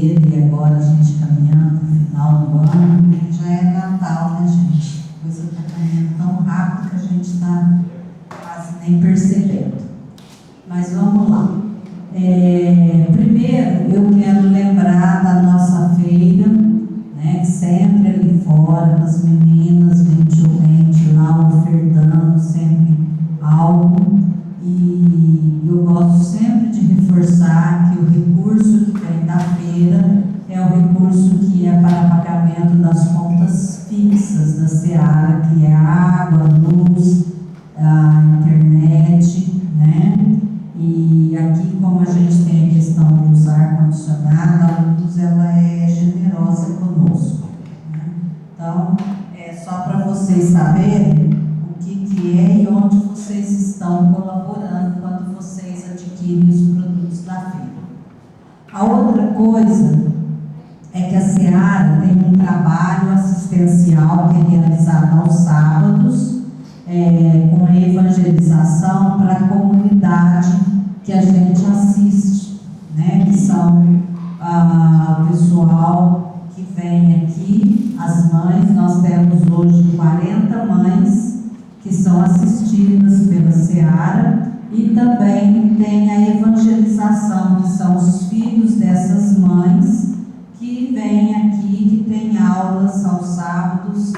janeiro e agora a gente caminhando para o final do ano, né? Já é Natal, né, gente? A coisa está caminhando tão rápido que a gente está quase nem percebendo. Mas vamos lá. Primeiro eu quero lembrar da nossa feira, né? Sempre ali fora, as meninas gentilmente lá ofertando sempre algo. E eu gosto sempre de reforçar que o recurso que vem da feira é o recurso que é para pagamento das contas fixas da Seara, que é a água, a luz, a internet, né? E aqui, como a gente tem a questão dos ar-condicionado, a luz ela é generosa conosco, né? Então, é só para vocês saberem o que é e onde vocês estão colaborando quando vocês adquirem os produtos da feira. A outra coisa é que a Seara tem um trabalho assistencial que é realizado aos sábados, com a evangelização para a comunidade que a gente assiste, né? Que são o pessoal que vem aqui, as mães. Nós temos hoje 40 mães que são assistidas pela Seara, e também tem a evangelização, que são os filhos dessas mães que vêm aqui, que tem aulas aos sábados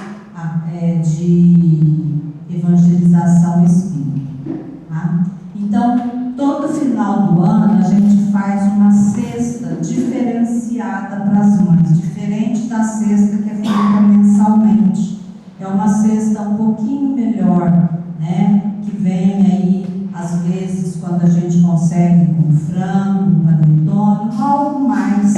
de evangelização espírita, tá? Então, todo final do ano a gente faz uma cesta diferenciada para as mães, diferente da cesta que é feita mensalmente. É uma cesta um pouquinho melhor, né? Que vem aí, às vezes, quando a gente consegue com frango, um panetone, algo mais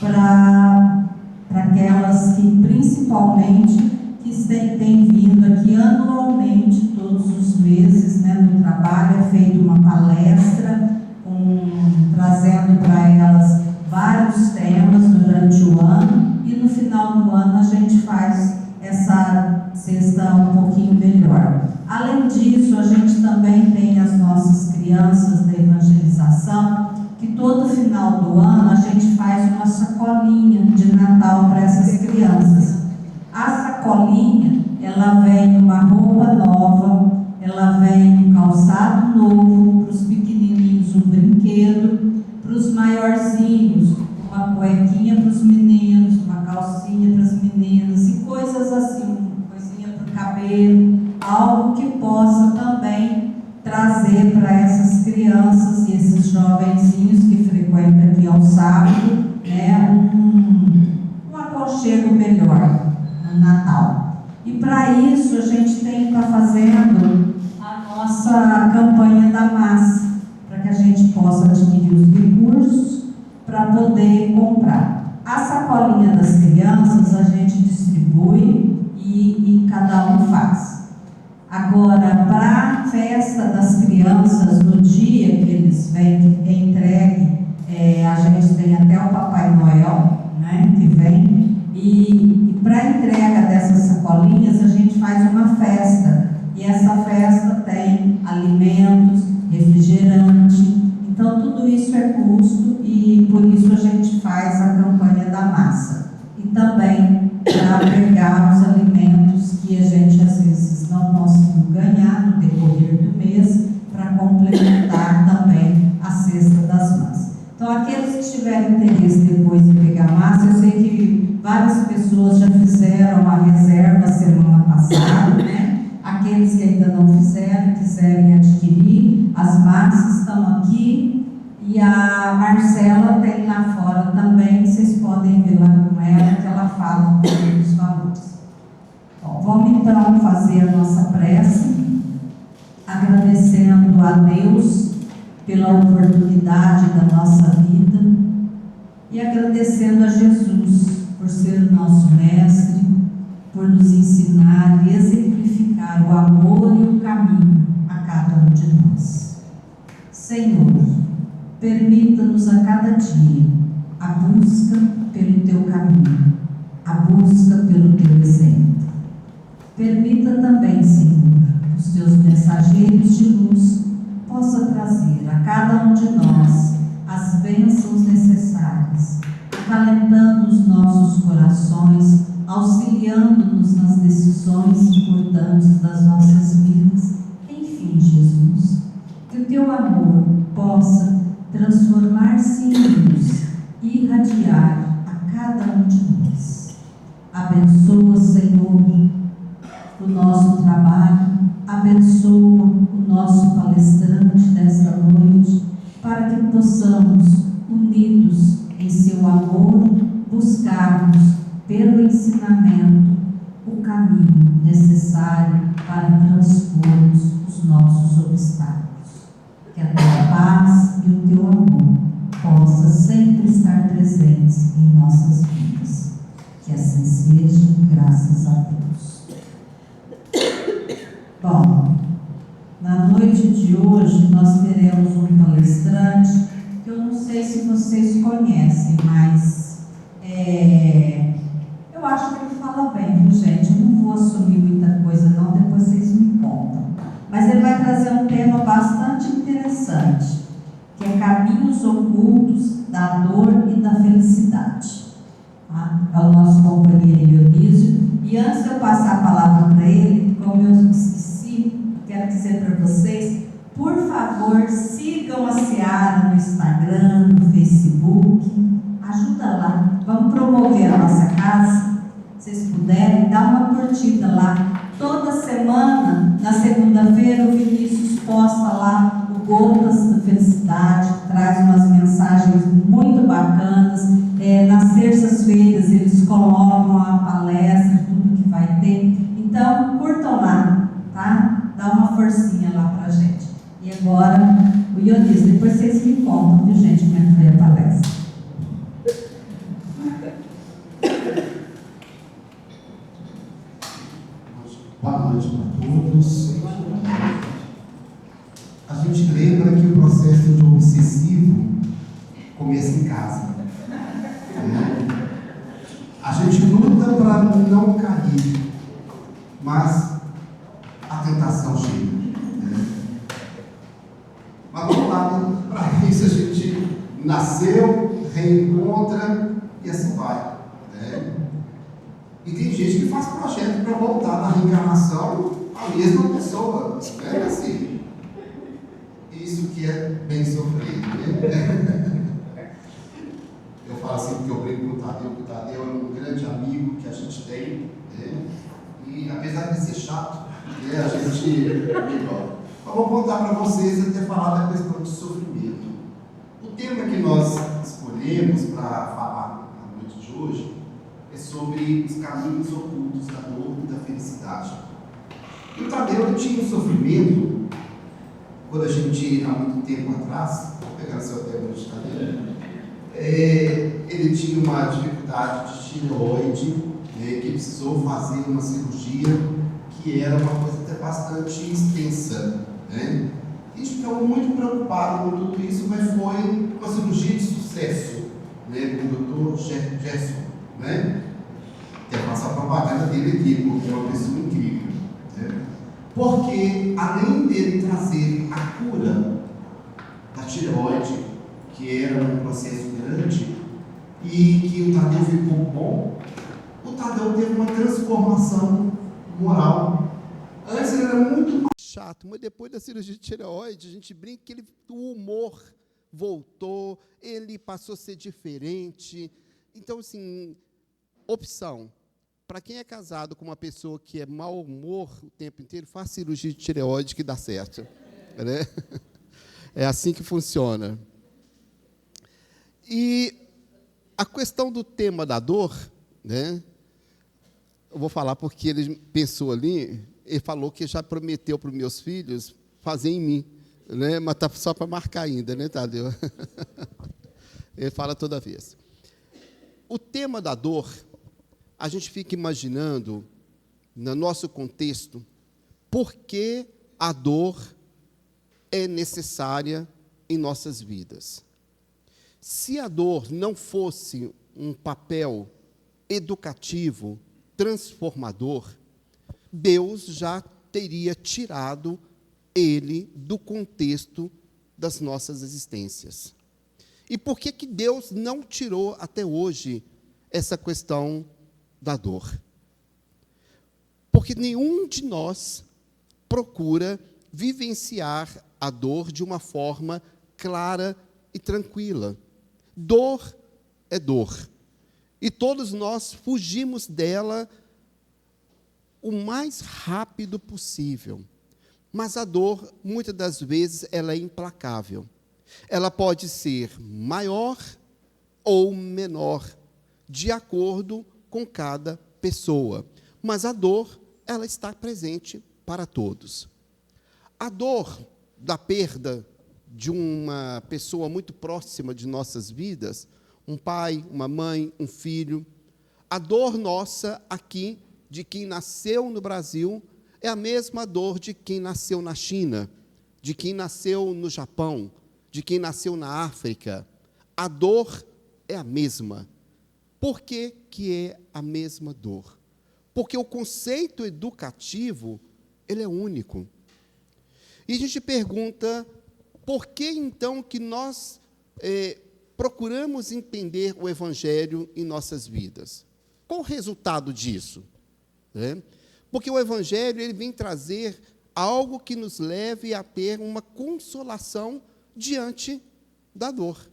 para aquelas que, principalmente, que têm vindo aqui anualmente, todos os meses, né? No trabalho é feita uma palestra, trazendo para elas vários temas durante o ano, e no final do ano a gente faz essa cesta um pouquinho melhor. Além disso, a gente também tem as nossas crianças da evangelização, que todo final do ano a gente faz uma sacolinha de Natal para essas crianças. A sacolinha, ela vem uma roupa nova, ela vem um calçado novo, para os pequenininhos um brinquedo, para os maiorzinhos uma cuequinha para os meninos, uma calcinha para as meninas e coisas assim, coisinha para o cabelo, algo que possa também trazer para essas crianças e esses jovenzinhos que frequentam aqui ao sábado, né, um aconchego melhor no Natal. E para isso a gente está fazendo a nossa campanha da massa, para que a gente possa adquirir os recursos para poder comprar. A sacolinha das crianças a gente distribui e cada um faz. Agora, para a festa das crianças, no dia que eles vêm, que é entregue, a gente tem até o Papai Noel, né, que vem, e para a entrega dessas sacolinhas a gente faz uma festa, e essa festa tem alimentos, refrigerante. Então, tudo isso é custo e por isso a gente faz a campanha da massa. E também para pegar os alimentos que a gente às vezes não conseguiu ganhar no decorrer do mês, para complementar também a cesta das mães. Então, aqueles que tiverem interesse depois de pegar massa, eu sei que várias pessoas já fizeram a reserva semana passada, né? Aqueles que ainda não fizeram, quiserem adquirir, as massas estão aqui e a Marcela tem lá fora também, vocês podem ver lá com ela, que ela fala dos valores. Bom, vamos então fazer a nossa prece, agradecendo a Deus pela oportunidade da nossa vida e agradecendo a Jesus por ser o nosso mestre, por nos ensinar e exemplificar o amor e o caminho a cada um de nós. Senhor, permita-nos a cada dia a busca pelo Teu caminho, a busca pelo Teu exemplo. Permita também, Senhor, que os Teus mensageiros de luz possam trazer a cada um de nós as bênçãos necessárias, o nossos corações, auxiliando-nos nas decisões importantes das nossas vidas. Enfim, Jesus, que o teu amor possa transformar-se em luz e irradiar a cada um de nós. Abençoa, Senhor, o nosso trabalho, abençoa o nosso palestrante desta noite, para que possamos, unidos em seu amor, buscarmos pelo ensinamento o caminho necessário para transpormos os nossos obstáculos. Que a tua paz e o teu amor possa sempre estar presentes em nossas vidas. Que assim seja, graças a Deus. Bom, na noite de hoje nós teremos um palestrante que eu não sei se vocês conhecem, mas eu acho que ele fala bem, viu, gente? Eu não vou assumir muita coisa não, depois vocês me contam. Mas ele vai trazer um tema bastante interessante, que é caminhos ocultos da dor e da felicidade. Tá? É o nosso companheiro Dionísio. E antes de eu passar a palavra para ele, como eu esqueci, quero dizer para vocês, por favor, sigam a Seara no Instagram, no Facebook, ajuda lá, vamos promover a nossa casa, se vocês puderem, dá uma curtida lá. Toda semana, na segunda-feira, o Vinícius posta lá o Gotas da Felicidade, que traz umas mensagens muito bacanas. Nas terças-feiras eles colocam a palestra, tudo que vai ter. Então, curtam lá, tá? Dá uma forcinha lá pra gente. E agora, o Dionísio, depois vocês me contam, viu, gente, como é que foi a palestra. Boa noite para todos. A gente lembra que o processo de obsessivo começa em casa. A gente luta para não cair, mas a tentação chega. Mas vamos lá, para isso a gente nasceu, reencontra e assim vai. E tem gente que faz projeto para voltar na reencarnação a mesma pessoa. É assim. Isso que é bem sofrido. Eu falo assim porque eu brinco com o Tadeu, porque o Tadeu é um grande amigo que a gente tem. E apesar de ser chato, a gente. Mas vou contar para vocês até falar da questão de sofrimento. O tema que nós escolhemos para falar na noite de hoje é sobre os caminhos ocultos da dor e da felicidade. E o Tadeu tinha um sofrimento, quando a gente, há muito tempo atrás, vou pegar seu tema de Tadeu, ele tinha uma dificuldade de tireoide, que precisou fazer uma cirurgia, que era uma coisa até bastante extensa. E ficamos muito preocupados com tudo isso, mas foi uma cirurgia de sucesso, com o Dr. Gerson. Quero passar a propaganda dele aqui, porque é uma pessoa incrível. Porque, além dele trazer a cura da tireoide, que era um processo grande, e que o Tadeu ficou bom, o Tadeu teve uma transformação moral. Antes ele era muito chato, mas depois da cirurgia de tireoide, a gente brinca que o humor voltou, ele passou a ser diferente. Então, assim, opção. Para quem é casado com uma pessoa que é mau humor o tempo inteiro, faz cirurgia de tireoide que dá certo. É assim que funciona. E a questão do tema da dor, eu vou falar porque ele pensou ali, ele falou que já prometeu para os meus filhos fazer em mim, mas está só para marcar ainda, Tadeu? Ele fala toda vez. O tema da dor, a gente fica imaginando, no nosso contexto, por que a dor é necessária em nossas vidas. Se a dor não fosse um papel educativo, transformador, Deus já teria tirado ele do contexto das nossas existências. E por que Deus não tirou até hoje essa questão da dor. Porque nenhum de nós procura vivenciar a dor de uma forma clara e tranquila. Dor é dor. E todos nós fugimos dela o mais rápido possível. Mas a dor, muitas das vezes, ela é implacável. Ela pode ser maior ou menor, de acordo com cada pessoa. Mas a dor, ela está presente para todos. A dor da perda de uma pessoa muito próxima de nossas vidas, um pai, uma mãe, um filho, a dor nossa aqui, de quem nasceu no Brasil, é a mesma dor de quem nasceu na China, de quem nasceu no Japão, de quem nasceu na África. A dor é a mesma. Por que que é a mesma dor? Porque o conceito educativo, ele é único. E a gente pergunta, por que então que nós procuramos entender o Evangelho em nossas vidas? Qual o resultado disso? Porque o Evangelho ele vem trazer algo que nos leve a ter uma consolação diante da dor.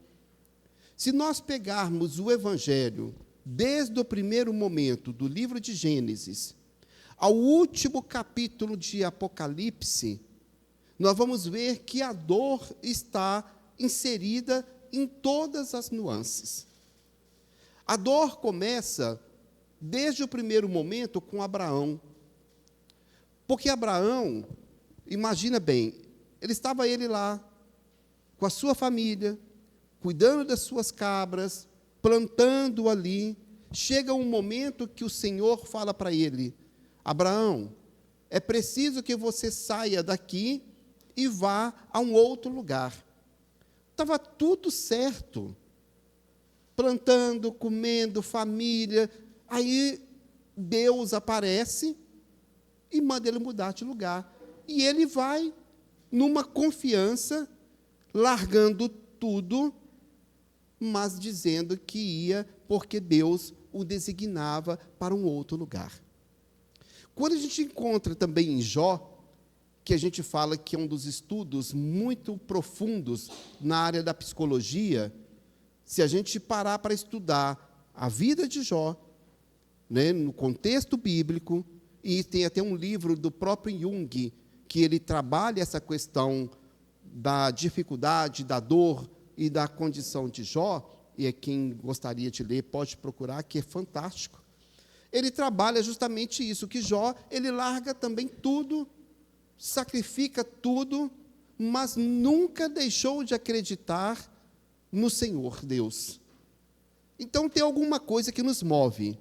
Se nós pegarmos o Evangelho desde o primeiro momento do livro de Gênesis ao último capítulo de Apocalipse, nós vamos ver que a dor está inserida em todas as nuances. A dor começa desde o primeiro momento com Abraão. Porque Abraão, imagina bem, estava lá, com a sua família, cuidando das suas cabras, plantando ali. Chega um momento que o Senhor fala para ele, Abraão, é preciso que você saia daqui e vá a um outro lugar. Estava tudo certo, plantando, comendo, família. Aí Deus aparece e manda ele mudar de lugar. E ele vai numa confiança, largando tudo, mas dizendo que ia porque Deus o designava para um outro lugar. Quando a gente encontra também em Jó, que a gente fala que é um dos estudos muito profundos na área da psicologia, se a gente parar para estudar a vida de Jó, no contexto bíblico, e tem até um livro do próprio Jung, que ele trabalha essa questão da dificuldade, da dor e da condição de Jó, e quem gostaria de ler pode procurar, que é fantástico. Ele trabalha justamente isso, que Jó, ele larga também tudo, sacrifica tudo, mas nunca deixou de acreditar no Senhor Deus. Então, tem alguma coisa que nos move.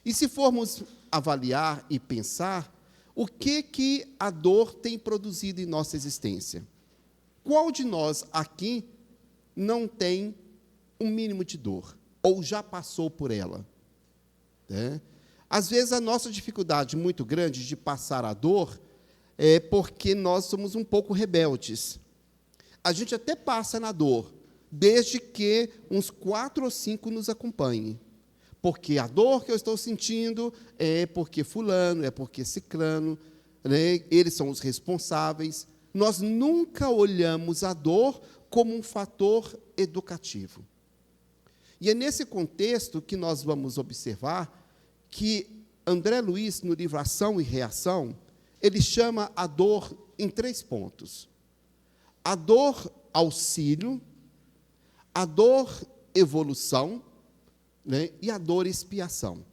E se formos avaliar e pensar, o que a dor tem produzido em nossa existência? Qual de nós aqui não tem um mínimo de dor? Ou já passou por ela? Às vezes, a nossa dificuldade muito grande de passar a dor é porque nós somos um pouco rebeldes. A gente até passa na dor, desde que uns 4 ou 5 nos acompanhem. Porque a dor que eu estou sentindo é porque fulano, é porque ciclano, eles são os responsáveis. Nós nunca olhamos a dor como um fator educativo. E é nesse contexto que nós vamos observar que André Luiz, no livro Ação e Reação, ele chama a dor em 3 pontos. A dor auxílio, a dor evolução, e a dor expiação.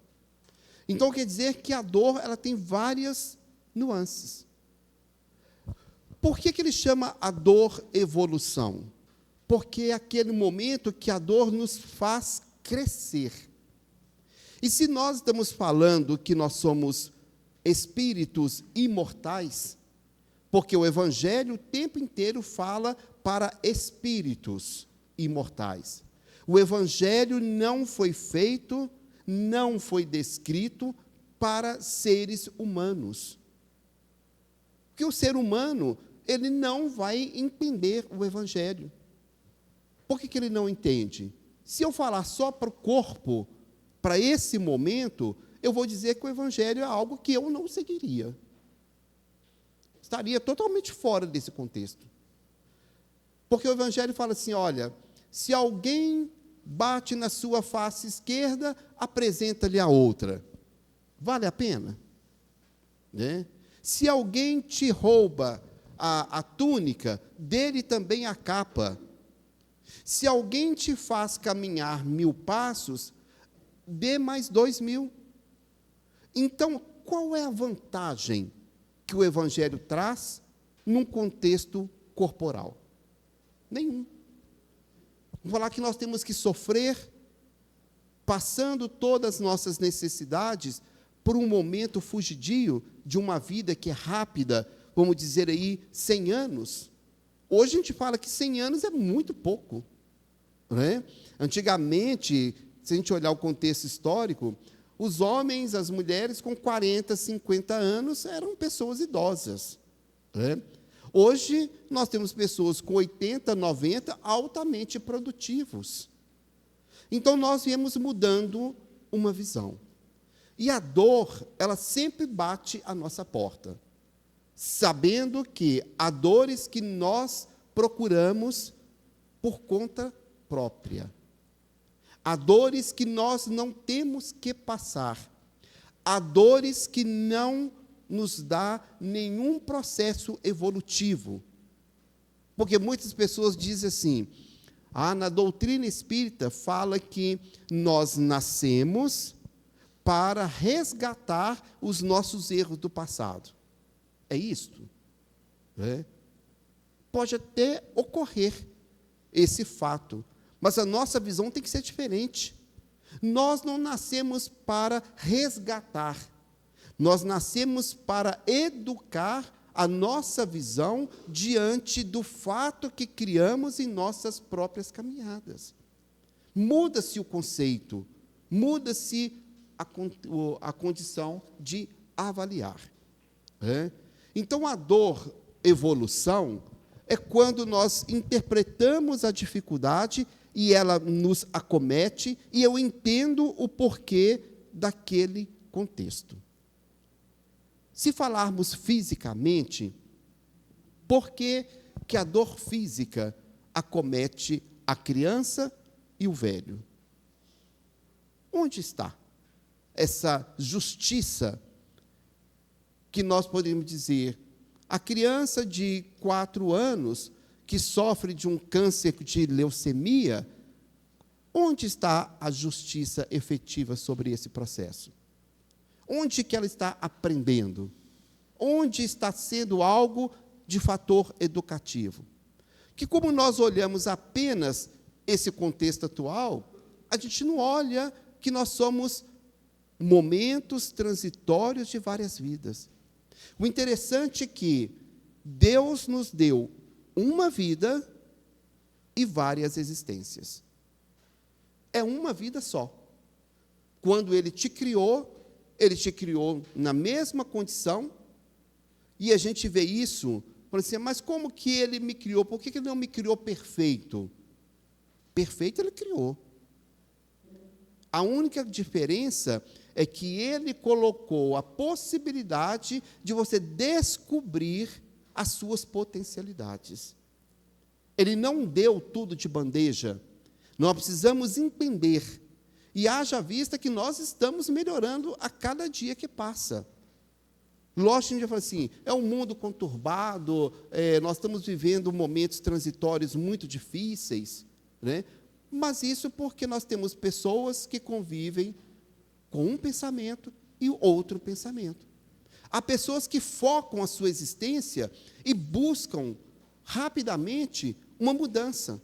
Então, quer dizer que a dor ela tem várias nuances. Por que ele chama a dor evolução? Porque é aquele momento que a dor nos faz crescer. E se nós estamos falando que nós somos espíritos imortais, porque o Evangelho o tempo inteiro fala para espíritos imortais. O Evangelho não foi feito, não foi descrito para seres humanos. Porque o ser humano, ele não vai entender o Evangelho. Por que ele não entende? Se eu falar só para o corpo, para esse momento, eu vou dizer que o Evangelho é algo que eu não seguiria. Estaria totalmente fora desse contexto. Porque o Evangelho fala assim, olha, se alguém bate na sua face esquerda, apresenta-lhe a outra. Vale a pena? Né? Se alguém te rouba a túnica, dê-lhe também a capa. Se alguém te faz caminhar 1000 passos, dê mais 2000. Então, qual é a vantagem que o Evangelho traz num contexto corporal? Nenhum. Vamos falar que nós temos que sofrer, passando todas as nossas necessidades, por um momento fugidio de uma vida que é rápida, vamos dizer aí, 100 anos. Hoje a gente fala que 100 anos é muito pouco. Né? Antigamente, se a gente olhar o contexto histórico, os homens, as mulheres com 40, 50 anos eram pessoas idosas. Né? Hoje, nós temos pessoas com 80, 90, altamente produtivos. Então, nós viemos mudando uma visão. E a dor, ela sempre bate à nossa porta, sabendo que há dores que nós procuramos por conta própria. Há dores que nós não temos que passar. Há dores que não nos dá nenhum processo evolutivo. Porque muitas pessoas dizem assim, na doutrina espírita fala que nós nascemos para resgatar os nossos erros do passado. É isto? É. Pode até ocorrer esse fato, mas a nossa visão tem que ser diferente. Nós não nascemos para resgatar, nós nascemos para educar a nossa visão diante do fato que criamos em nossas próprias caminhadas. Muda-se o conceito, muda-se a condição de avaliar. É? Então, a dor, evolução, é quando nós interpretamos a dificuldade e ela nos acomete, e eu entendo o porquê daquele contexto. Se falarmos fisicamente, por que que a dor física acomete a criança e o velho? Onde está essa justiça que nós podemos dizer? A criança de 4 anos que sofre de um câncer de leucemia, onde está a justiça efetiva sobre esse processo? Onde que ela está aprendendo? Onde está sendo algo de fator educativo? Que como nós olhamos apenas esse contexto atual, a gente não olha que nós somos momentos transitórios de várias vidas. O interessante é que Deus nos deu uma vida e várias existências. É uma vida só. Quando Ele te criou na mesma condição, e a gente vê isso, falando assim, mas como que Ele me criou? Por que Ele não me criou perfeito? Perfeito Ele criou. A única diferença é que Ele colocou a possibilidade de você descobrir as suas potencialidades. Ele não deu tudo de bandeja. Nós precisamos entender. E haja vista que nós estamos melhorando a cada dia que passa. Lógico que a gente vai falar assim, é um mundo conturbado, nós estamos vivendo momentos transitórios muito difíceis, né? Mas isso porque nós temos pessoas que convivem com um pensamento e outro pensamento. Há pessoas que focam a sua existência e buscam rapidamente uma mudança.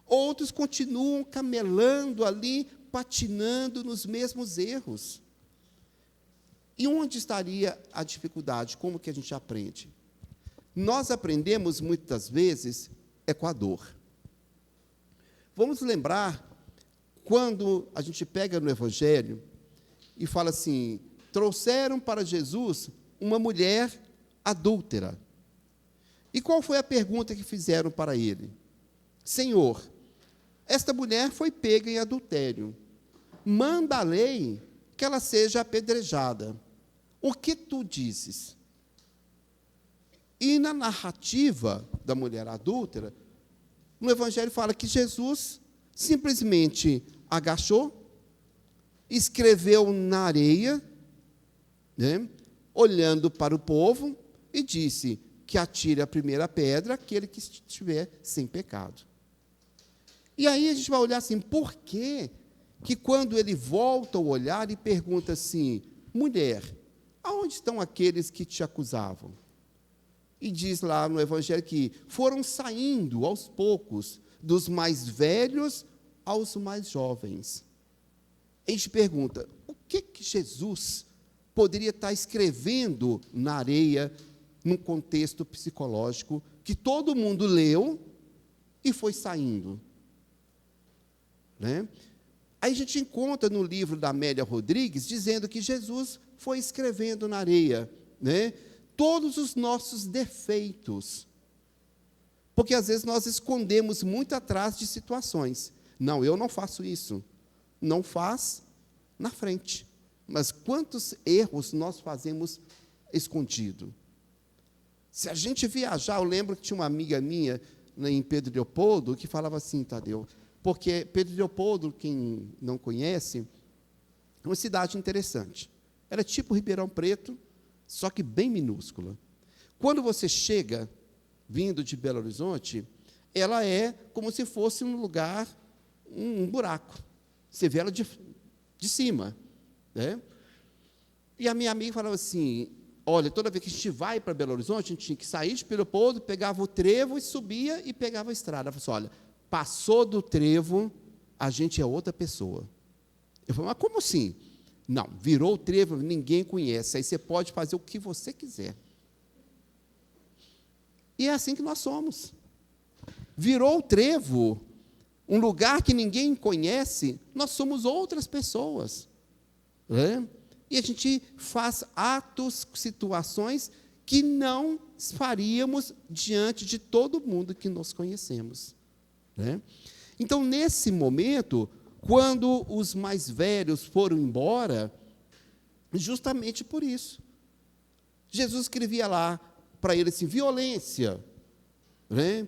Outros continuam camelando ali, patinando nos mesmos erros. E onde estaria a dificuldade? Como que a gente aprende? Nós aprendemos, muitas vezes, com a dor. Vamos lembrar, quando a gente pega no Evangelho e fala assim, trouxeram para Jesus uma mulher adúltera. E qual foi a pergunta que fizeram para ele? Senhor, esta mulher foi pega em adultério, manda a lei que ela seja apedrejada. O que tu dizes? E na narrativa da mulher adúltera, no Evangelho fala que Jesus simplesmente agachou, escreveu na areia, né, olhando para o povo, e disse que atire a primeira pedra aquele que estiver sem pecado. E aí a gente vai olhar assim, por que quando ele volta o olhar e pergunta assim, mulher, aonde estão aqueles que te acusavam? E diz lá no Evangelho que foram saindo aos poucos, dos mais velhos aos mais jovens. A gente pergunta, o que Jesus poderia estar escrevendo na areia, num contexto psicológico, que todo mundo leu e foi saindo? Né? Aí a gente encontra no livro da Amélia Rodrigues, dizendo que Jesus foi escrevendo na areia, né, todos os nossos defeitos. Porque, às vezes, nós escondemos muito atrás de situações. Não, eu não faço isso. Não faz na frente. Mas quantos erros nós fazemos escondido? Se a gente viajar, eu lembro que tinha uma amiga minha, em Pedro Leopoldo, que falava assim, Tadeu, porque Pedro Leopoldo, quem não conhece, é uma cidade interessante. Era tipo Ribeirão Preto, só que bem minúscula. Quando você chega, vindo de Belo Horizonte, ela é como se fosse um lugar, um buraco. Você vê ela de cima. Né? E a minha amiga falava assim, olha, toda vez que a gente vai para Belo Horizonte, a gente tinha que sair de Leopoldo, pegava o trevo e subia e pegava a estrada. Ela falou assim, olha, passou do trevo, a gente é outra pessoa. Eu falei, mas como assim? Não, virou o trevo, ninguém conhece, aí você pode fazer o que você quiser. E é assim que nós somos. Virou o trevo, um lugar que ninguém conhece, nós somos outras pessoas. Né? E a gente faz atos, situações que não faríamos diante de todo mundo que nós conhecemos. Né? Então, nesse momento, quando os mais velhos foram embora, justamente por isso. Jesus escrevia lá para ele assim, violência, né?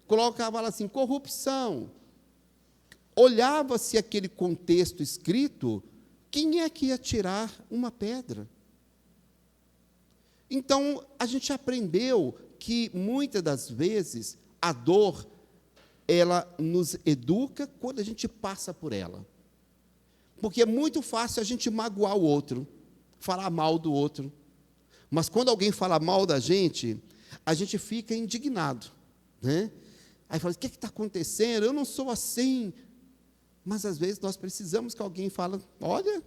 Colocava lá assim, corrupção. Olhava-se aquele contexto escrito, quem é que ia tirar uma pedra? Então, a gente aprendeu que, muitas das vezes, a dor, ela nos educa quando a gente passa por ela. Porque é muito fácil a gente magoar o outro, falar mal do outro. Mas quando alguém fala mal da gente, a gente fica indignado. Né? Aí fala, o que está acontecendo? Eu não sou assim. Mas, às vezes, nós precisamos que alguém fale, olha,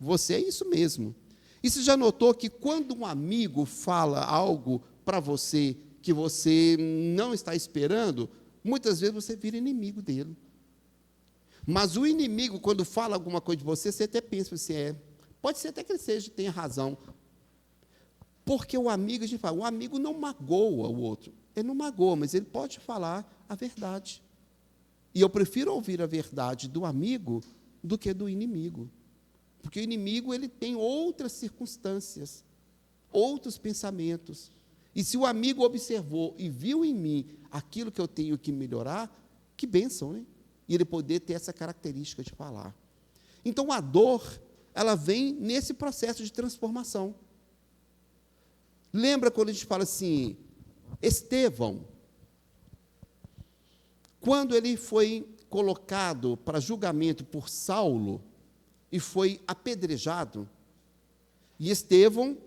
você é isso mesmo. E você já notou que quando um amigo fala algo para você que você não está esperando, muitas vezes você vira inimigo dele. Mas o inimigo, quando fala alguma coisa de você, você até pensa assim, pode ser até que ele tenha razão. Porque o amigo, a gente fala, o amigo não magoa o outro. Ele não magoa, mas ele pode falar a verdade. E eu prefiro ouvir a verdade do amigo do que do inimigo. Porque o inimigo, ele tem outras circunstâncias, outros pensamentos. E se o amigo observou e viu em mim aquilo que eu tenho que melhorar, que bênção, né? E ele poder ter essa característica de falar. Então, a dor, ela vem nesse processo de transformação. Lembra quando a gente fala assim, Estevão, quando ele foi colocado para julgamento por Saulo e foi apedrejado, e Estevão,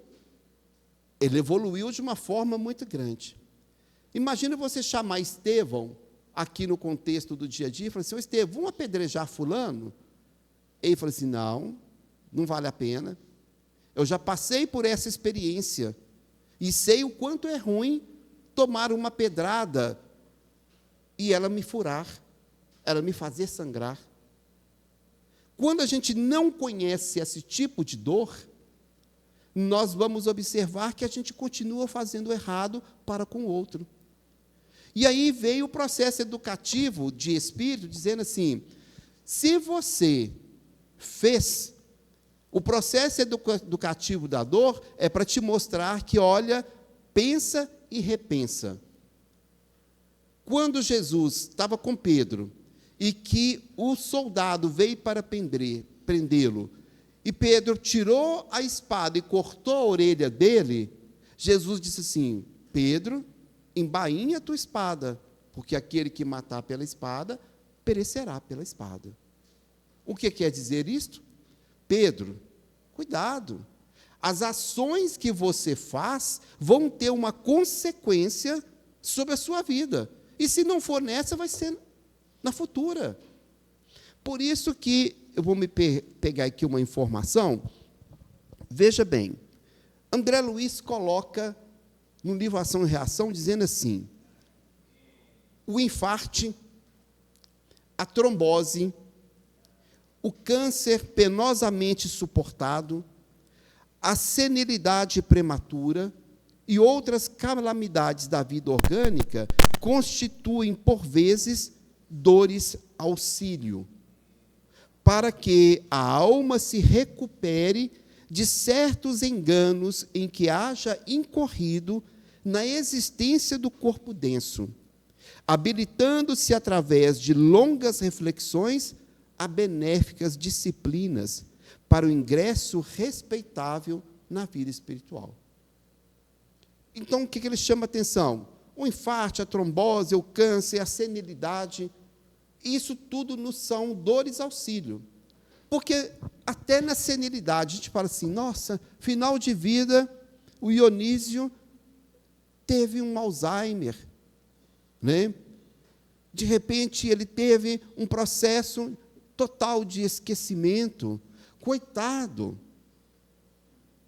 ele evoluiu de uma forma muito grande. Imagina você chamar Estevão, aqui no contexto do dia a dia, e falar assim, Estevão, vamos apedrejar fulano? Ele falou assim, não vale a pena. Eu já passei por essa experiência e sei o quanto é ruim tomar uma pedrada e ela me furar, ela me fazer sangrar. Quando a gente não conhece esse tipo de dor, nós vamos observar que a gente continua fazendo errado para com o outro. E aí veio o processo educativo de espírito, dizendo assim, se você fez. O processo educativo da dor é para te mostrar que, olha, pensa e repensa. Quando Jesus estava com Pedro e que o soldado veio para prendê-lo, e Pedro tirou a espada e cortou a orelha dele, Jesus disse assim: Pedro, embainha a tua espada, porque aquele que matar pela espada, perecerá pela espada. O que quer dizer isto? Pedro, cuidado. As ações que você faz vão ter uma consequência sobre a sua vida. E se não for nessa, vai ser na futura. Por isso que eu vou me pegar aqui uma informação. Veja bem, André Luiz coloca no livro Ação e Reação, dizendo assim: o infarte, a trombose, o câncer penosamente suportado, a senilidade prematura e outras calamidades da vida orgânica constituem, por vezes, dores auxílio, para que a alma se recupere de certos enganos em que haja incorrido na existência do corpo denso, habilitando-se através de longas reflexões a benéficas disciplinas para o ingresso respeitável na vida espiritual. Então, o que ele chama a atenção? O infarto, a trombose, o câncer, a senilidade, isso tudo não são dores auxílio. Porque até na senilidade, a gente fala assim, nossa, final de vida, o Ionísio teve um Alzheimer, né? De repente, ele teve um processo total de esquecimento. Coitado.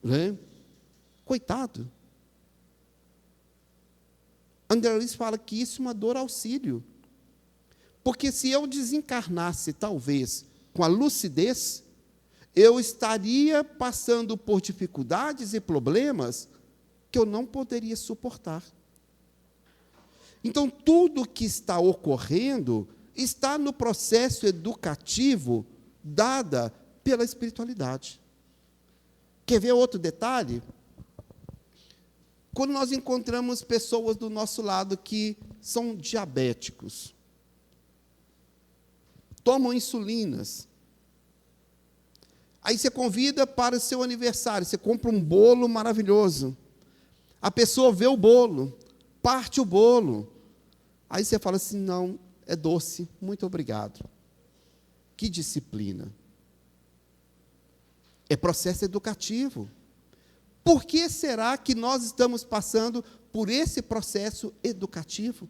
Né? Coitado. André Luiz fala que isso é uma dor auxílio. Porque se eu desencarnasse, talvez, com a lucidez, eu estaria passando por dificuldades e problemas que eu não poderia suportar. Então, tudo que está ocorrendo está no processo educativo dada pela espiritualidade. Quer ver outro detalhe? Quando nós encontramos pessoas do nosso lado que são diabéticos, tomam insulinas, aí você convida para o seu aniversário, você compra um bolo maravilhoso, a pessoa vê o bolo, parte o bolo, aí você fala assim, não, é doce, muito obrigado. Que disciplina. É processo educativo. Por que será que nós estamos passando por esse processo educativo?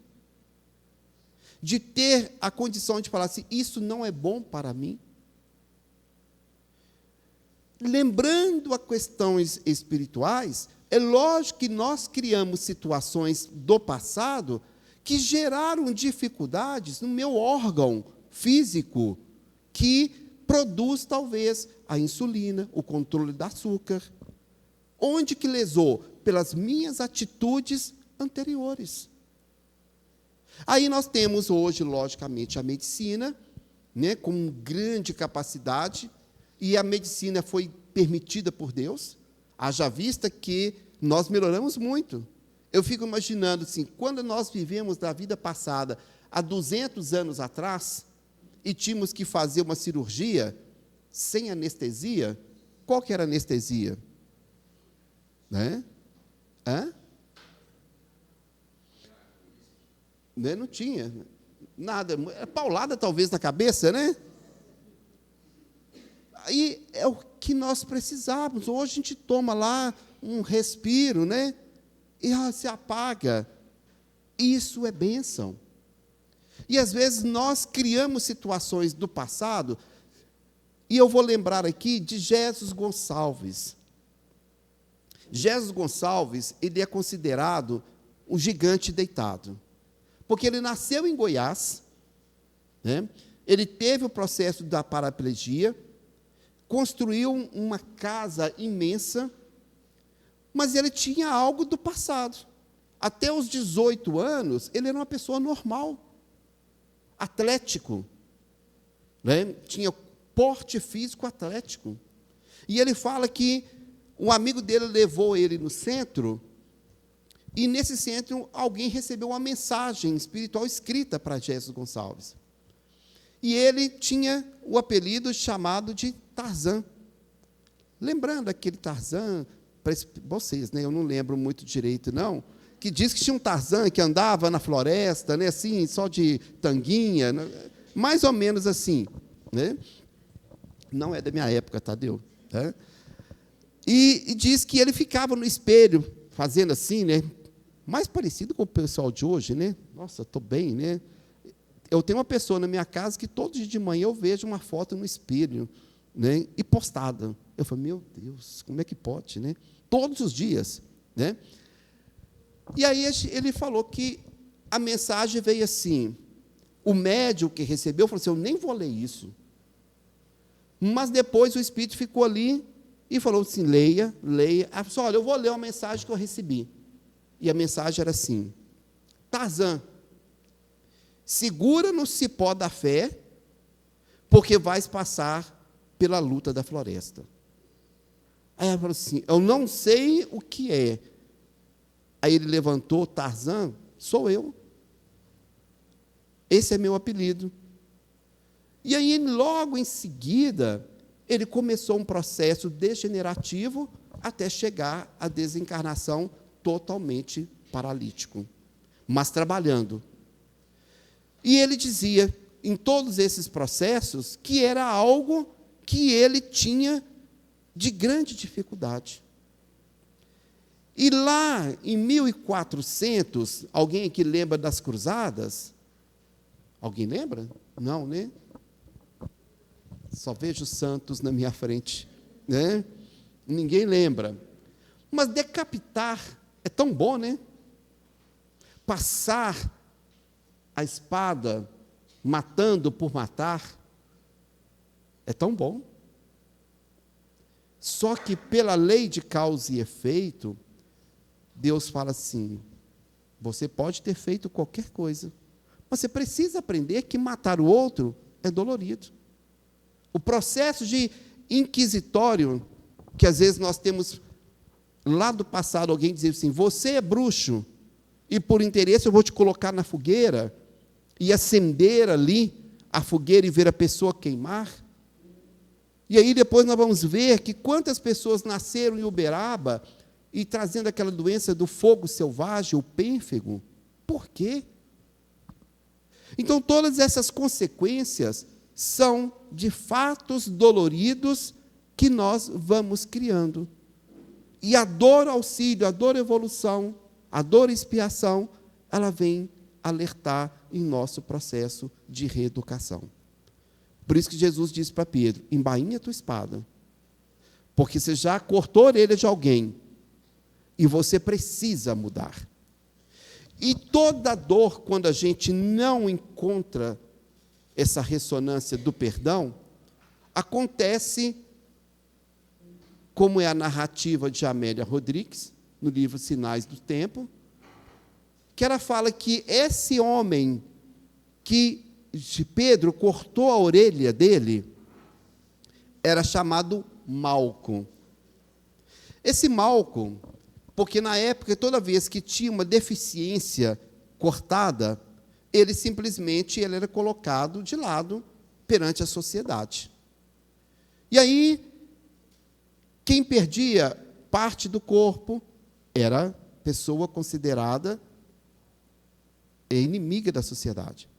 De ter a condição de falar assim, isso não é bom para mim? Lembrando as questões espirituais, é lógico que nós criamos situações do passado que geraram dificuldades no meu órgão físico, que produz, talvez, a insulina, o controle do açúcar. Onde que lesou? Pelas minhas atitudes anteriores. Aí nós temos hoje, logicamente, a medicina, né, com grande capacidade, e a medicina foi permitida por Deus, haja vista que nós melhoramos muito. Eu fico imaginando, assim, quando nós vivemos da vida passada, há 200 anos atrás, e tínhamos que fazer uma cirurgia sem anestesia, qual que era a anestesia? Né? Hã? Né? Não tinha nada, paulada talvez na cabeça, né? Aí é o que nós precisávamos. Hoje a gente toma lá um respiro, né? E se apaga. Isso é bênção. E às vezes nós criamos situações do passado, e eu vou lembrar aqui de Jesus Gonçalves. Jesus Gonçalves, ele é considerado um gigante deitado, porque ele nasceu em Goiás, né? Ele teve o processo da paraplegia, construiu uma casa imensa, mas ele tinha algo do passado. Até os 18 anos, ele era uma pessoa normal, atlético, né? Tinha porte físico atlético. E ele fala que um amigo dele levou ele no centro, e nesse centro alguém recebeu uma mensagem espiritual escrita para Jesus Gonçalves. E ele tinha o apelido chamado de Tarzan. Lembrando aquele Tarzan, para vocês, né, eu não lembro muito direito, não, que diz que tinha um Tarzan que andava na floresta, né, assim, só de tanguinha, né, mais ou menos assim, né? Não é da minha época, Tadeu. Tá? E diz que ele ficava no espelho, fazendo assim, né? Mais parecido com o pessoal de hoje, né? Nossa, estou bem, né? Eu tenho uma pessoa na minha casa que todo dia de manhã eu vejo uma foto no espelho, né? E postada. Eu falo, meu Deus, como é que pode, né? Todos os dias, né? E aí ele falou que a mensagem veio assim, o médium que recebeu falou assim, eu nem vou ler isso. Mas depois o Espírito ficou ali e falou assim, leia. Ela falou, olha, eu vou ler uma mensagem que eu recebi. E a mensagem era assim, Tarzan, segura no cipó da fé, porque vais passar pela luta da floresta. Aí ela falou assim, eu não sei o que é. Aí ele levantou, Tarzan, sou eu. Esse é meu apelido. E aí, logo em seguida, ele começou um processo degenerativo até chegar à desencarnação totalmente paralítico, mas trabalhando. E ele dizia, em todos esses processos, que era algo que ele tinha de grande dificuldade. E lá, em 1400, alguém aqui lembra das cruzadas? Alguém lembra? Não, né? Só vejo santos na minha frente, né? Ninguém lembra. Mas decapitar é tão bom, né? Passar a espada, matando por matar, é tão bom. Só que pela lei de causa e efeito, Deus fala assim, você pode ter feito qualquer coisa, mas você precisa aprender que matar o outro é dolorido. O processo de inquisitório, que às vezes nós temos lá do passado, alguém dizer assim, você é bruxo, e por interesse eu vou te colocar na fogueira, e acender ali a fogueira e ver a pessoa queimar. E aí depois nós vamos ver que quantas pessoas nasceram em Uberaba, e trazendo aquela doença do fogo selvagem, o pênfego. Por quê? Então, todas essas consequências são de fatos doloridos que nós vamos criando. E a dor auxílio, a dor evolução, a dor expiação, ela vem alertar em nosso processo de reeducação. Por isso que Jesus disse para Pedro, embainha a tua espada, porque você já cortou a orelha de alguém, e você precisa mudar. E toda dor, quando a gente não encontra essa ressonância do perdão, acontece, como é a narrativa de Amélia Rodrigues, no livro Sinais do Tempo, que ela fala que esse homem que Pedro cortou a orelha dele, era chamado Malco. Esse Malco, porque na época, toda vez que tinha uma deficiência cortada, ele simplesmente era colocado de lado perante a sociedade. E aí, quem perdia parte do corpo era pessoa considerada inimiga da sociedade.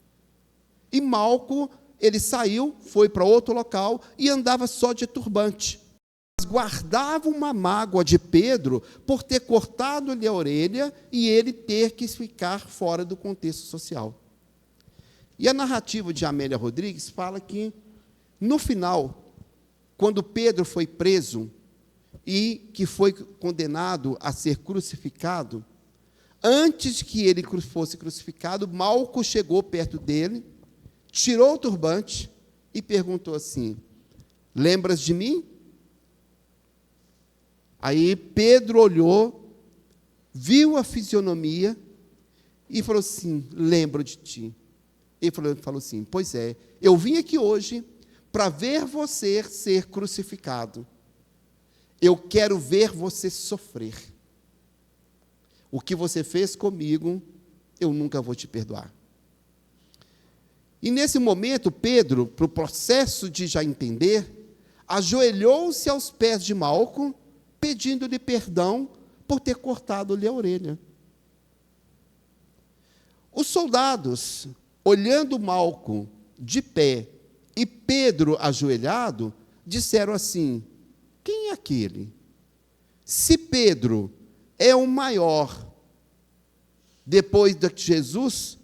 E Malco, ele saiu, foi para outro local e andava só de turbante. Guardava uma mágoa de Pedro por ter cortado-lhe a orelha e ele ter que ficar fora do contexto social. E a narrativa de Amélia Rodrigues fala que, no final, quando Pedro foi preso e que foi condenado a ser crucificado, antes que ele fosse crucificado, Malco chegou perto dele, tirou o turbante e perguntou assim, lembras de mim? Aí Pedro olhou, viu a fisionomia e falou assim, lembro de ti. Ele falou assim, pois é, eu vim aqui hoje para ver você ser crucificado. Eu quero ver você sofrer. O que você fez comigo, eu nunca vou te perdoar. E nesse momento, Pedro, para o processo de já entender, ajoelhou-se aos pés de Malco, pedindo-lhe perdão por ter cortado-lhe a orelha. Os soldados, olhando Malco de pé e Pedro ajoelhado, disseram assim: quem é aquele? Se Pedro é o maior depois de Jesus,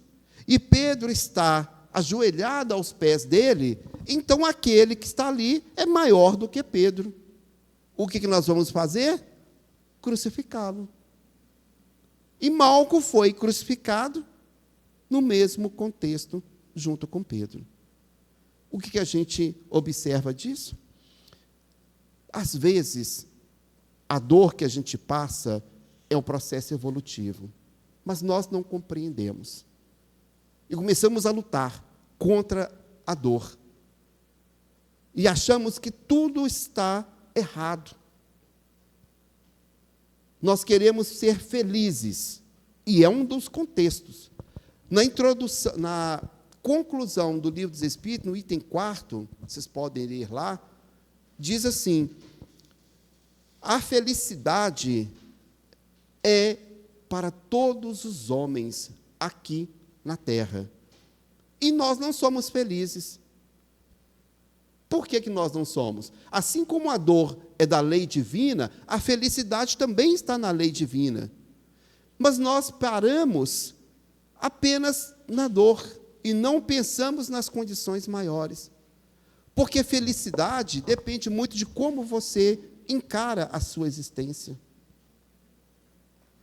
e Pedro está ajoelhado aos pés dele, então aquele que está ali é maior do que Pedro. O que nós vamos fazer? Crucificá-lo. E Malco foi crucificado no mesmo contexto, junto com Pedro. O que a gente observa disso? Às vezes, a dor que a gente passa é um processo evolutivo, mas nós não compreendemos. E começamos a lutar contra a dor. E achamos que tudo está errado. Nós queremos ser felizes, e é um dos contextos. Na introdução, na conclusão do Livro dos Espíritos, no item 4, vocês podem ler lá, diz assim: a felicidade é para todos os homens aqui na Terra. E nós não somos felizes. Por que nós não somos? Assim como a dor é da lei divina, a felicidade também está na lei divina. Mas nós paramos apenas na dor e não pensamos nas condições maiores. Porque felicidade depende muito de como você encara a sua existência.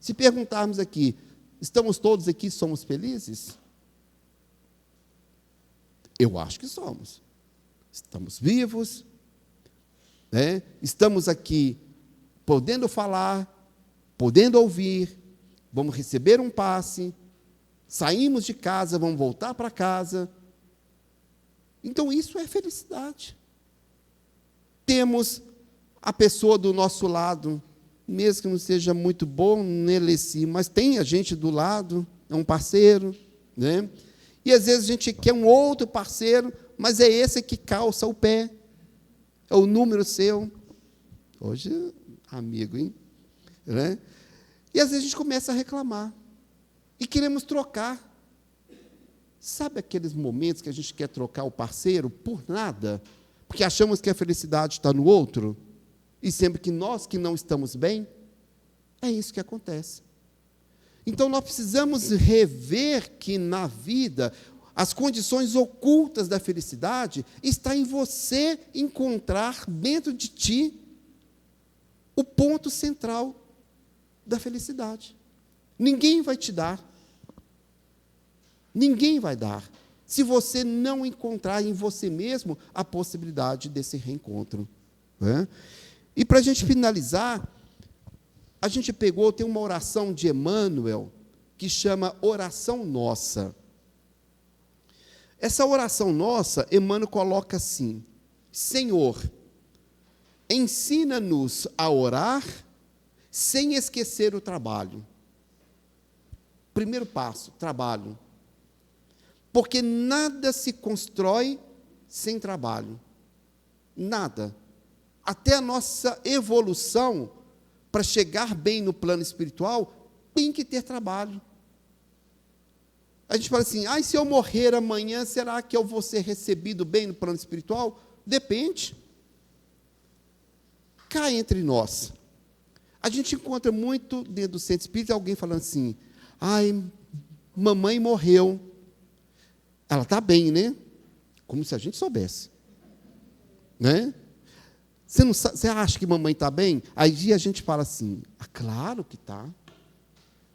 Se perguntarmos aqui, estamos todos aqui, somos felizes? Eu acho que somos. Estamos vivos, né? Estamos aqui podendo falar, podendo ouvir, vamos receber um passe, saímos de casa, vamos voltar para casa. Então, isso é felicidade. Temos a pessoa do nosso lado, mesmo que não seja muito bom nele, mas tem a gente do lado, é um parceiro, né? E, às vezes, a gente quer um outro parceiro, mas é esse que calça o pé, é o número seu. Hoje, amigo, hein? Né? E, às vezes, a gente começa a reclamar, e queremos trocar. Sabe aqueles momentos que a gente quer trocar o parceiro por nada, porque achamos que a felicidade está no outro, e sempre que nós que não estamos bem? É isso que acontece. Então, nós precisamos rever que, na vida, as condições ocultas da felicidade está em você encontrar dentro de ti o ponto central da felicidade. Ninguém vai te dar. Ninguém vai dar, se você não encontrar em você mesmo a possibilidade desse reencontro. Né? E, para a gente finalizar, a gente tem uma oração de Emmanuel, que chama Oração Nossa. Essa oração nossa, Emmanuel coloca assim: Senhor, ensina-nos a orar sem esquecer o trabalho. Primeiro passo, trabalho. Porque nada se constrói sem trabalho. Nada. Até a nossa evolução, para chegar bem no plano espiritual, tem que ter trabalho. A gente fala assim: se eu morrer amanhã, será que eu vou ser recebido bem no plano espiritual? Depende. Cá entre nós, a gente encontra muito dentro do centro espírita alguém falando assim: mamãe morreu. Ela está bem, né? Como se a gente soubesse. Né? Você acha que mamãe está bem? Aí a gente fala assim: claro que está.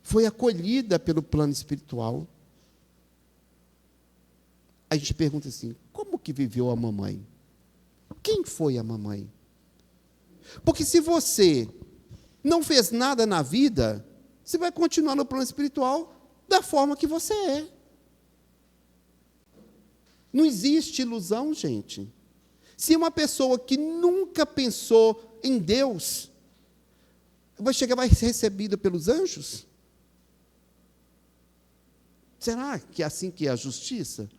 Foi acolhida pelo plano espiritual. A gente pergunta assim: como que viveu a mamãe? Quem foi a mamãe? Porque se você não fez nada na vida, você vai continuar no plano espiritual da forma que você é. Não existe ilusão, gente. Se uma pessoa que nunca pensou em Deus, vai ser recebida pelos anjos? Será que é assim que é a justiça?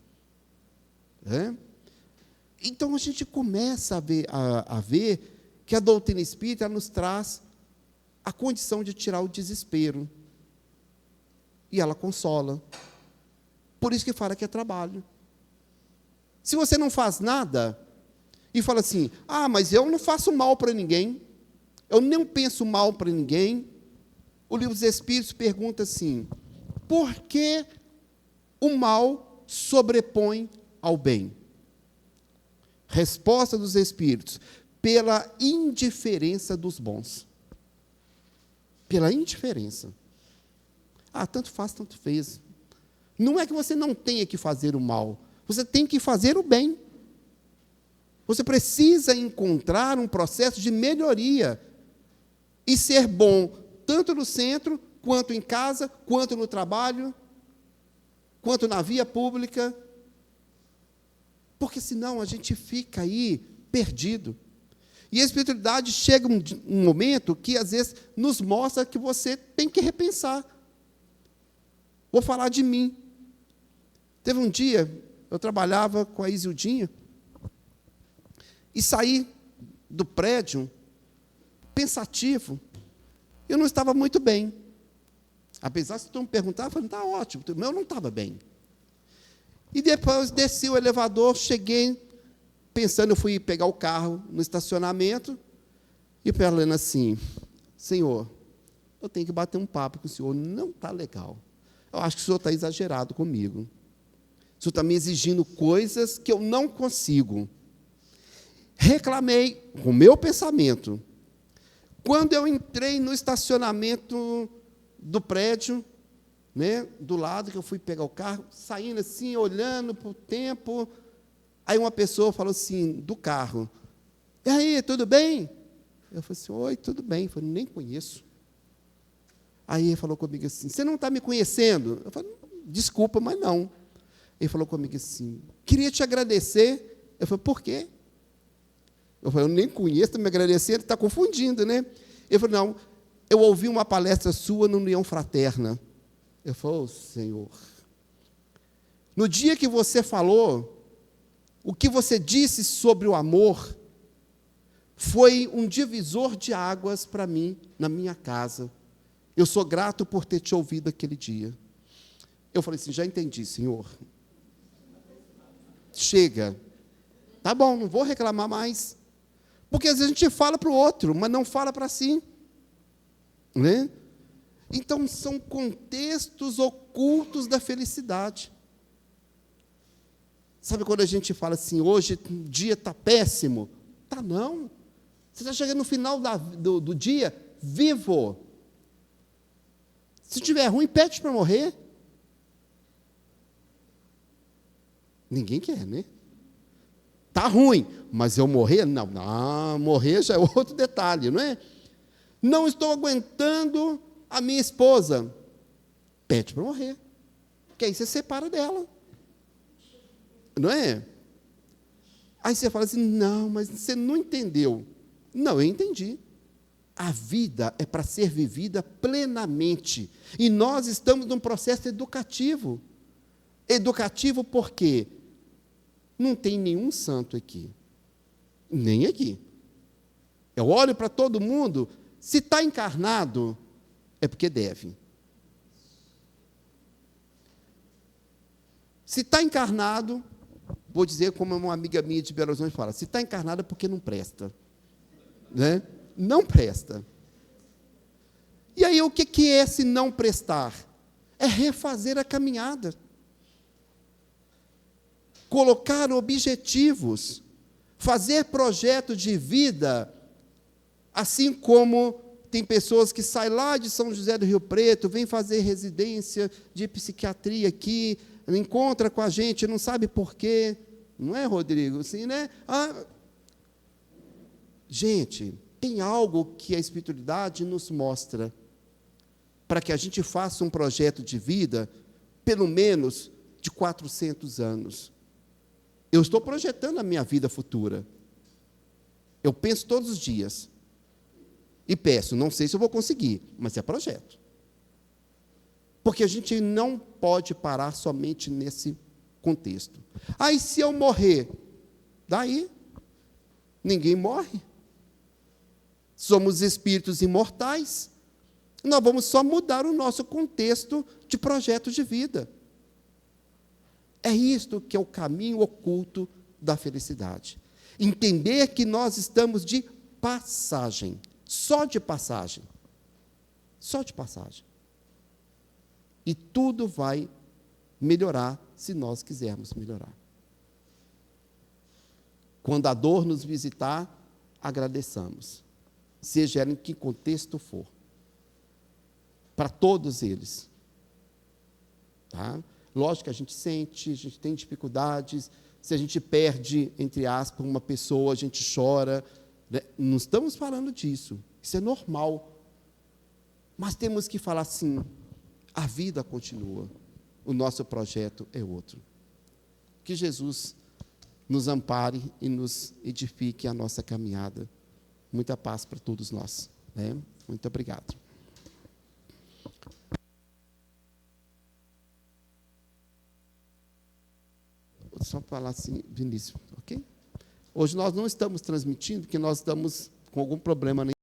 Então a gente começa a ver que a doutrina espírita nos traz a condição de tirar o desespero. E ela consola. Por isso que fala que é trabalho. Se você não faz nada, e fala assim, mas eu não faço mal para ninguém, eu não penso mal para ninguém, o livro dos Espíritos pergunta assim, por que o mal sobrepõe ao bem? Resposta dos Espíritos, pela indiferença dos bons. Pela indiferença. Tanto faz, tanto fez. Não é que você não tenha que fazer o mal, você tem que fazer o bem. Você precisa encontrar um processo de melhoria e ser bom, tanto no centro, quanto em casa, quanto no trabalho, quanto na via pública, porque senão a gente fica aí perdido. E a espiritualidade chega um momento que, às vezes, nos mostra que você tem que repensar. Vou falar de mim. Teve um dia, eu trabalhava com a Isildinha, e saí do prédio, pensativo, eu não estava muito bem. Apesar de todo mundo perguntar, eu falei, está ótimo, o meu não estava bem. E depois desci o elevador, cheguei, pensando, eu fui pegar o carro no estacionamento, e falando assim, Senhor, eu tenho que bater um papo com o Senhor, não está legal. Eu acho que o Senhor está exagerado comigo. O Senhor está me exigindo coisas que eu não consigo. Reclamei com o meu pensamento. Quando eu entrei no estacionamento do prédio, do lado que eu fui pegar o carro, saindo assim, olhando para o tempo, aí uma pessoa falou assim, do carro, e aí, tudo bem? Eu falei assim, oi, tudo bem. Eu falei, nem conheço. Aí ele falou comigo assim, você não está me conhecendo? Eu falei, desculpa, mas não. Ele falou comigo assim, queria te agradecer. Eu falei, por quê? Eu falei, eu nem conheço, está me agradecendo, está confundindo, né? Ele falou, não, eu ouvi uma palestra sua no União Fraterna. Eu falei, Senhor, no dia que você falou, o que você disse sobre o amor, foi um divisor de águas para mim, na minha casa. Eu sou grato por ter te ouvido aquele dia. Eu falei assim, já entendi, Senhor. Chega. Tá bom, não vou reclamar mais. Porque às vezes a gente fala para o outro, mas não fala para si. Então, são contextos ocultos da felicidade. Sabe quando a gente fala assim, hoje o dia está péssimo? Tá não. Você está chegando no final do dia vivo. Se tiver ruim, pede para morrer. Ninguém quer, né? Está ruim, mas eu morrer? Não, morrer já é outro detalhe, não é? Não estou aguentando a minha esposa. Pede para morrer. Que aí você separa dela. Não é? Aí você fala assim, não, mas você não entendeu. Não, eu entendi. A vida é para ser vivida plenamente. E nós estamos num processo educativo. Educativo por quê? Não tem nenhum santo aqui. Nem aqui. Eu olho para todo mundo, se está encarnado, é porque deve. Se está encarnado, vou dizer como uma amiga minha de Belo Horizonte fala, se está encarnado é porque não presta. Né? Não presta. E aí o que é esse não prestar? É refazer a caminhada. Colocar objetivos, fazer projetos de vida, assim como tem pessoas que saem lá de São José do Rio Preto, vêm fazer residência de psiquiatria aqui, encontra com a gente, não sabe por quê, não é, Rodrigo? Assim, né? Gente, tem algo que a espiritualidade nos mostra, para que a gente faça um projeto de vida, pelo menos de 400 anos. Eu estou projetando a minha vida futura. Eu penso todos os dias. E peço, não sei se eu vou conseguir, mas é projeto. Porque a gente não pode parar somente nesse contexto. E se eu morrer? Daí, ninguém morre. Somos espíritos imortais. Nós vamos só mudar o nosso contexto de projeto de vida. É isto que é o caminho oculto da felicidade. Entender que nós estamos de passagem, só de passagem. Só de passagem. E tudo vai melhorar se nós quisermos melhorar. Quando a dor nos visitar, agradeçamos. Seja ela em que contexto for. Para todos eles. Tá? Lógico que a gente sente, a gente tem dificuldades. Se a gente perde, entre aspas, uma pessoa, a gente chora. Né? Não estamos falando disso. Isso é normal. Mas temos que falar assim, a vida continua. O nosso projeto é outro. Que Jesus nos ampare e nos edifique a nossa caminhada. Muita paz para todos nós. Né? Muito obrigado. Vou só falar assim, Vinícius, ok? Hoje nós não estamos transmitindo, porque nós estamos com algum problema